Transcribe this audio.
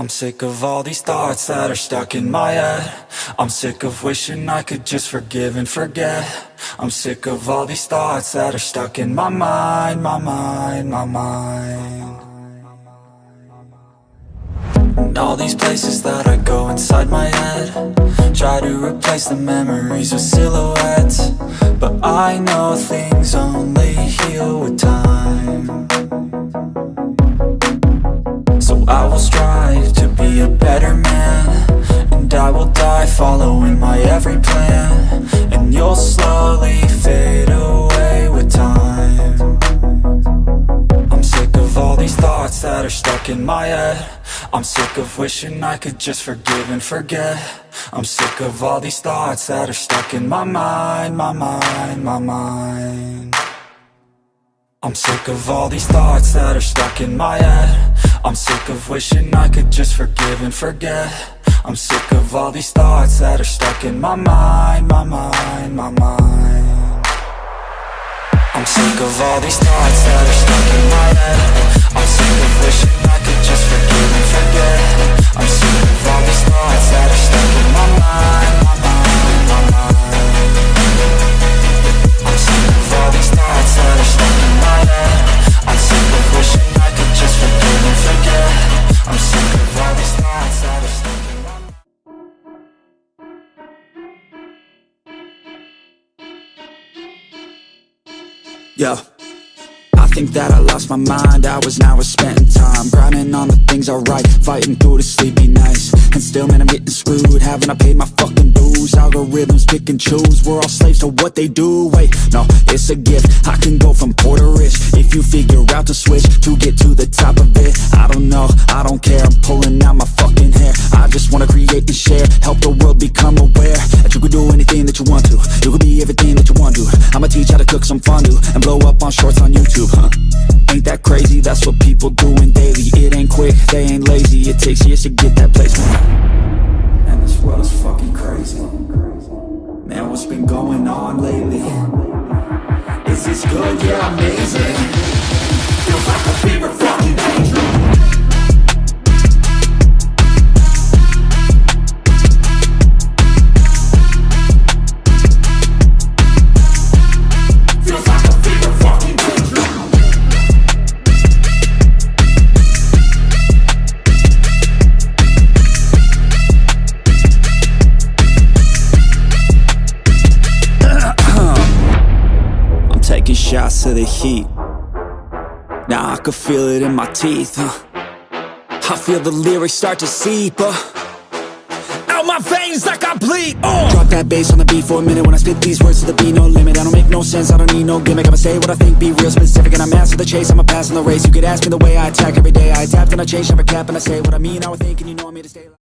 I'm sick of all these thoughts that are stuck in my head. I'm sick of wishing I could just forgive and forget. I'm sick of all these thoughts that are stuck in my mind, my mind, my mind. And all these places that I go inside my head, try to replace the memories with silhouettes, but I know things only heal with time. So I will strive to be a better man, and I will die following my every plan, and you'll slowly fade away with time. I'm sick of all these thoughts that are stuck in my head. I'm sick of wishing I could just forgive and forget. I'm sick of all these thoughts that are stuck in my mind, my mind, my mind. I'm sick of all these thoughts that are stuck in my head. I'm sick of wishing I could just forgive and forget. I'm sick of all these thoughts that are stuck in my mind, my mind, my mind. I'm sick of all these thoughts that are stuck in my head. I'm sick of wishing I could just forgive and forget. I'm sick of all these thoughts that are stuck in my mind, my mind, my mind. I'm sick of all these thoughts that are stuck in my head. I'm sick of wishing I could just forgive and forget. I'm sick of all these thoughts that are stuck in my mind. Yo, I think that I lost my mind. Hours now are spent in time grinding on the things I write, fighting through the sleepy nights. And still, man, I'm getting screwed. Haven't I paid my fucking dues? Algorithms pick and choose. We're all slaves to what they do. Wait, no, it's a gift. I can go from poor to rich if you figure out to switch to get to the top of it. I don't know, I don't care. I'm pulling out my fucking hair. I just wanna create and share, help the world become aware that you can do anything that you want to. You can be everything that you want to. I'ma teach how to cook some fondue and blow up on shorts on YouTube, huh? Ain't that crazy? That's what people doing daily. It ain't quick, they ain't lazy. It takes years to get that placement. And this world is fucking crazy. Man, what's been going on lately? Is this good? Yeah, amazing. Feels like a fever fucking danger. Shots of the heat. Now I can feel it in my teeth, I feel the lyrics start to seep out my veins like I bleed. Drop that bass on the beat for a minute. When I spit these words to the beat, no limit. I don't make no sense, I don't need no gimmick. I'ma say what I think, be real specific, and I'm master the chase. I'ma pass in the race. You could ask me the way I attack every day. I adapt and I change, never cap, and I say what I mean, I would think, and you know I'm here to stay alive.